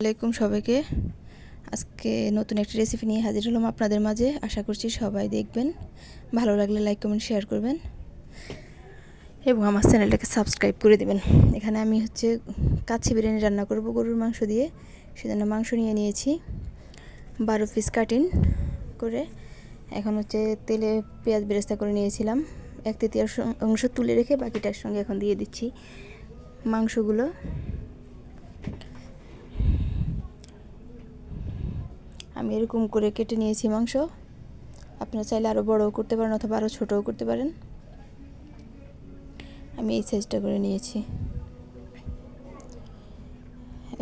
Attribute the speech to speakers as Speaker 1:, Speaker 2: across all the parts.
Speaker 1: আসসালামাইকুম সবাইকে। আজকে নতুন একটা রেসিপি নিয়ে হাজির হলাম আপনাদের মাঝে। আশা করছি সবাই দেখবেন, ভালো লাগলে লাইক কমেন্ট শেয়ার করবেন এবং আমার চ্যানেলটাকে সাবস্ক্রাইব করে দেবেন। এখানে আমি কাচ্চি বিরিয়ানি রান্না করব গরুর মাংস দিয়ে। সেজন্য মাংস নিয়ে নিয়েছি 12 পিস কাটিং করে। এখন তেলে পেঁয়াজ বেরেস্তা করে নিয়েছিলাম, 1/3 অংশ তুলে রেখে বাকিটার সঙ্গে এখন দিয়ে দিচ্ছি মাংসগুলো। আমি এরকম করে কেটে নিয়েছি মাংস। আপনারা চাইলে আরও বড়ও করতে পারেন অথবা আরও ছোটও করতে পারেন। আমি এই সাইজটা করে নিয়েছি।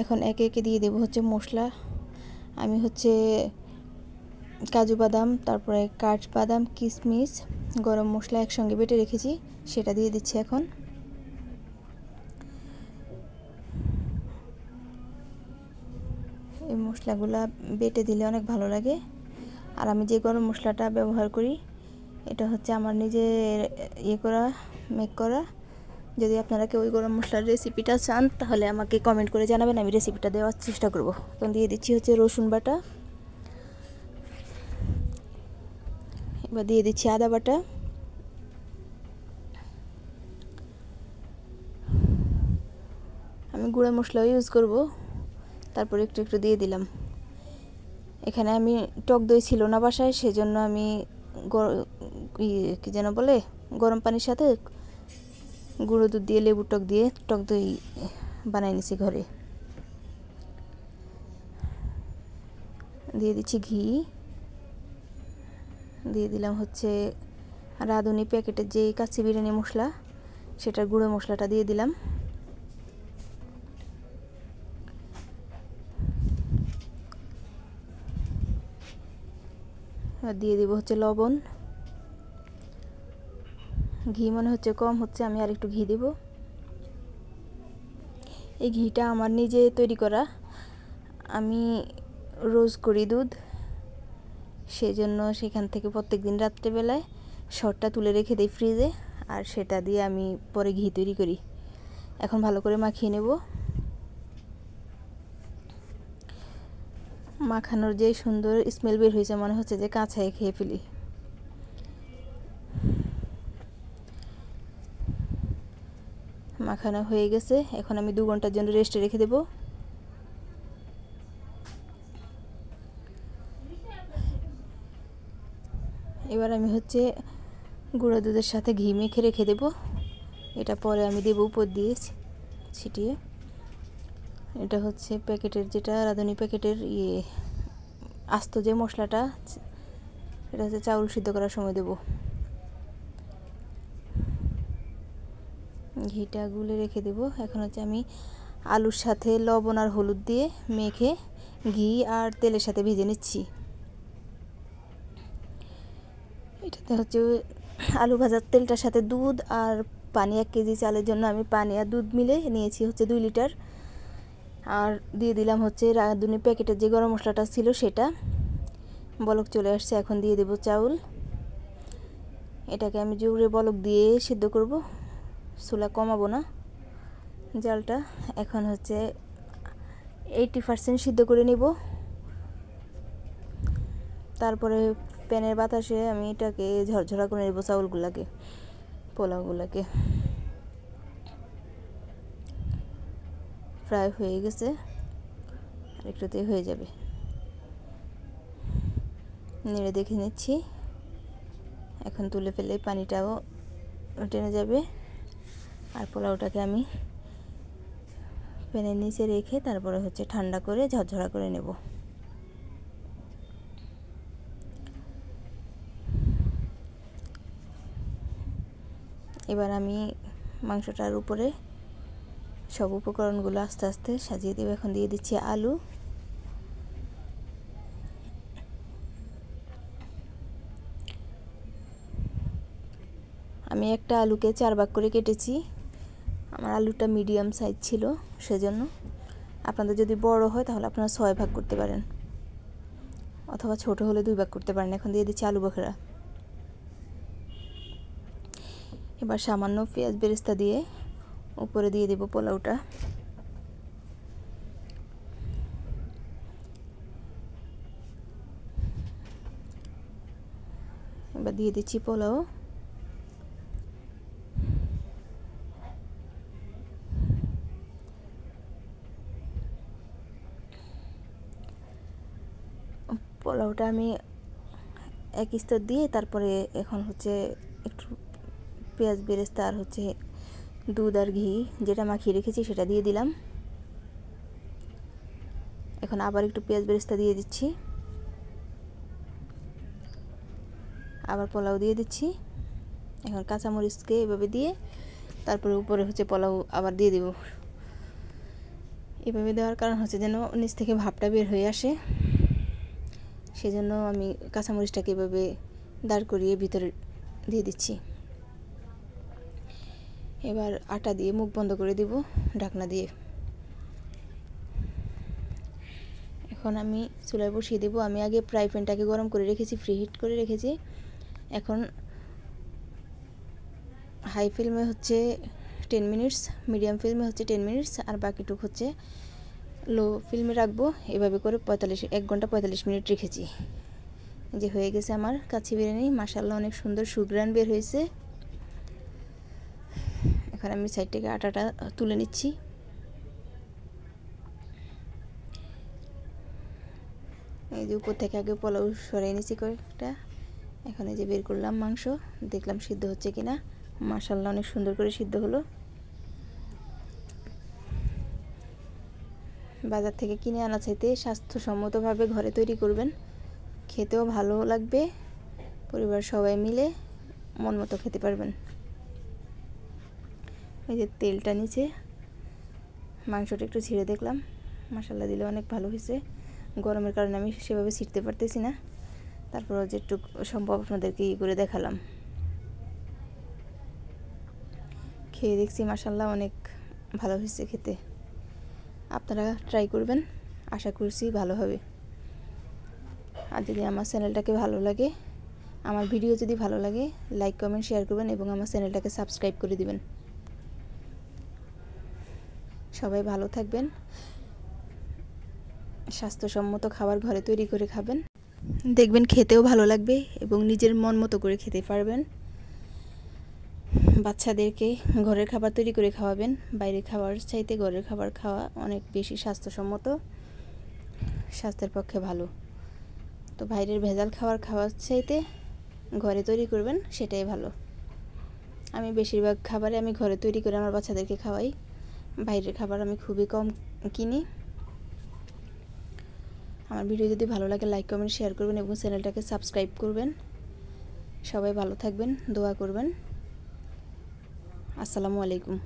Speaker 1: এখন একে একে দিয়ে দেব মশলা। আমি কাজু বাদাম, তারপরে কাঠবাদাম, কিশমিশ, গরম মশলা একসঙ্গে বেটে রেখেছি, সেটা দিয়ে দিচ্ছি এখন। এই মশলাগুলো বেটে দিলে অনেক ভালো লাগে। আর আমি যে গরম মশলাটা ব্যবহার করি এটা আমার নিজের মেক করা। যদি আপনারা কেউ ওই গরম মশলার রেসিপিটা চান তাহলে আমাকে কমেন্ট করে জানাবেন, আমি রেসিপিটা দেওয়ার চেষ্টা করব। এখন দিয়ে দিচ্ছি রসুন বাটা, এবার দিয়ে দিচ্ছি আদা বাটা, আমি গুঁড়া মশলাও ইউজ করব। তারপর একটু একটু দিয়ে দিলাম। এখানে আমি টক দই ছিল না বাসায়, সেজন্য আমি কি যেন বলে গরম পানির সাথে গুঁড়ো দুধ দিয়ে লেবুর টক দিয়ে টক দই বানাই নিছি ঘরে। দিয়ে দিচ্ছি ঘি, দিয়ে দিলাম রাঁধুনি প্যাকেটের যে কাচ্চি বিরিয়ানি মশলা, সেটার গুঁড়ো মশলাটা দিয়ে দিলাম। আর দিয়ে দিব লবণ। ঘি মনে কম হচ্ছে, আমি আর একটু ঘি দেব। এই ঘিটা আমার নিজে তৈরি করা, আমি রোজ করি দুধ, সেজন্য সেখান থেকে প্রত্যেকদিন রাত্রেবেলায় শর্টটা তুলে রেখে দিই ফ্রিজে, আর সেটা দিয়ে আমি পরে ঘি তৈরি করি। এখন ভালো করে মাখিয়ে নেব। মাখানোর যে সুন্দর স্মেল বের হয়েছে, মনে হচ্ছে যে কাঁচায় খেয়ে ফেলি। মাখানো হয়ে গেছে, এখন আমি 2 ঘন্টার জন্য রেস্টে রেখে দেব। এবার আমি গুঁড়ো দুধের সাথে ঘি মেখে রেখে দেব। এটা পরে আমি দেব উপর দিয়ে ছিটিয়ে। এটা প্যাকেটের, যেটা রাঁধুনি প্যাকেটের আস্ত যে মশলাটা, এটা চাউল সিদ্ধ করার সময় দেব। ঘিটা গুলে রেখে দেব। এখন আমি আলুর সাথে লবণ আর হলুদ দিয়ে মেখে ঘি আর তেলের সাথে ভেজে নিচ্ছি। এটাতে আলু ভাজার তেলটার সাথে দুধ আর পানি, 1 কেজি চালের জন্য আমি পানি আর দুধ মিলে নিয়েছি 2 লিটার। আর দিয়ে দিলাম রাঁধুনি প্যাকেটের যে গরম মশলাটা ছিল সেটা। বলক চলে আসছে, এখন দিয়ে দেব চাউল। এটাকে আমি জোরে বলক দিয়ে সিদ্ধ করব, চুলা কমাবো না জালটা। এখন 80% সিদ্ধ করে নেব। তারপরে প্যানের বাতাসে আমি এটাকে ঝরঝরা করে নেব চাউলগুলোকে, পোলাওগুলোকে। ফ্রাই হয়ে গেছে, আর একটুতেই হয়ে যাবে। নেড়ে দেখে নিচ্ছি। এখন তুলে ফেলে পানিটাও টেনে যাবে। আর পোলাওটাকে আমি প্যানের নিচে রেখে তারপরে ঠান্ডা করে ঝরঝরা করে নেব। এবার আমি মাংসটার উপরে সব উপকরণগুলো আস্তে আস্তে সাজিয়ে দেব। এখন দিয়ে দিচ্ছি আলু, আমি একটা আলুকে 4 ভাগ করে কেটেছি। আমার আলুটা মিডিয়াম সাইজ ছিল, সেজন্য। আপনাদের যদি বড় হয় তাহলে আপনারা 6 ভাগ করতে পারেন, অথবা ছোট হলে 2 ভাগ করতে পারেন। এখন দিয়ে দিচ্ছি আলু বখরা। এবার সামান্য পেঁয়াজ বেরেস্তা দিয়ে উপরে দিয়ে দেব পোলাওটা। এবার দিয়ে দিচ্ছি পোলাও। পোলাওটা আমি এক স্তর দিয়ে তারপরে এখন হচ্ছে একটু পেঁয়াজ বেরেস্তা আর হচ্ছে দুধ আর ঘি যেটা মাখিয়ে রেখেছি সেটা দিয়ে দিলাম। এখন আবার একটু পেঁয়াজ বেরেস্তা দিয়ে দিচ্ছি, আবার পোলাও দিয়ে দিচ্ছি। এখন কাঁচামরিচকে এভাবে দিয়ে তারপরে উপরে হচ্ছে পোলাও আবার দিয়ে দেব। এভাবে দেওয়ার কারণ হচ্ছে যেন নিচ থেকে ভাপটা বের হয়ে আসে, সেজন্য আমি কাঁচামরিচটাকে এভাবে দাঁড় করিয়ে ভিতরে দিয়ে দিচ্ছি। এবার আটা দিয়ে মুখ বন্ধ করে দিব ঢাকনা দিয়ে। এখন আমি চুলায় বসিয়ে দেব। আমি আগে ফ্রাই প্যানটাকে গরম করে রেখেছি, ফ্রি হিট করে রেখেছি। এখন হাই ফ্লেমে হচ্ছে 10 মিনিটস, মিডিয়াম ফ্লেমে হচ্ছে 10 মিনিটস, আর বাকিটুক হচ্ছে লো ফ্লেমে রাখবো। এভাবে করে 1 ঘন্টা 45 মিনিট রেখেছি। যে হয়ে গেছে আমার কাচ্চি বিরিয়ানি। মাশাআল্লাহ অনেক সুন্দর সুঘ্রাণ বের হয়েছে। এখন আমি সাইড থেকে আটাটা তুলে নিচ্ছি। এই যে উপর থেকে আগে পোলাও সরিয়ে নিচ্ছি কয়েকটা। এখন এই যে বের করলাম মাংস, দেখলাম সিদ্ধ হচ্ছে কিনা। মাশাআল্লাহ অনেক সুন্দর করে সিদ্ধ হলো। বাজার থেকে কিনে আনা চাইতে স্বাস্থ্যসম্মতভাবে ঘরে তৈরি করবেন, খেতেও ভালো লাগবে, পরিবার সবাই মিলে মন মতো খেতে পারবেন। এই যে তেলটা নিচে, মাংসটা একটু ছিঁড়ে দেখলাম, মশলা দিলে অনেক ভালো হয়েছে। গরমের কারণে আমি সেভাবে ছিঁড়তে পারতেছি না, তারপর যেটুকু সম্ভব আপনাদেরকে করে দেখালাম। খেয়ে দেখছি মাশাআল্লাহ অনেক ভালো হয়েছে খেতে। আপনারা ট্রাই করবেন, আশা করছি ভালো হবে। আর যদি আমার চ্যানেলটাকে ভালো লাগে, আমার ভিডিও যদি ভালো লাগে, লাইক কমেন্ট শেয়ার করবেন এবং আমার চ্যানেলটাকে সাবস্ক্রাইব করে দিবেন। সবাই ভালো থাকবেন, স্বাস্থ্যসম্মত খাবার ঘরে তৈরি করে খাবেন, দেখবেন খেতেও ভালো লাগবে এবং নিজের মন মতো করে খেতে পারবেন। বাচ্চাদেরকে ঘরের খাবার তৈরি করে খাওয়াবেন। বাইরের খাবার চাইতে ঘরের খাবার খাওয়া অনেক বেশি স্বাস্থ্যসম্মত, স্বাস্থ্যের পক্ষে ভালো। তো বাইরের ভেজাল খাওয়ার চাইতে ঘরে তৈরি করবেন, সেটাই ভালো। আমি বেশিরভাগ খাবারে আমি ঘরে তৈরি করে আমার বাচ্চাদেরকে খাওয়াই। বাইরের খাবার আমি খুবই কম কিনি। আমার ভিডিও যদি ভালো লাগে লাইক কমেন্ট শেয়ার করবেন এবং চ্যানেলটাকে সাবস্ক্রাইব করবেন। সবাই ভালো থাকবেন, দোয়া করবেন। আসসালামু আলাইকুম।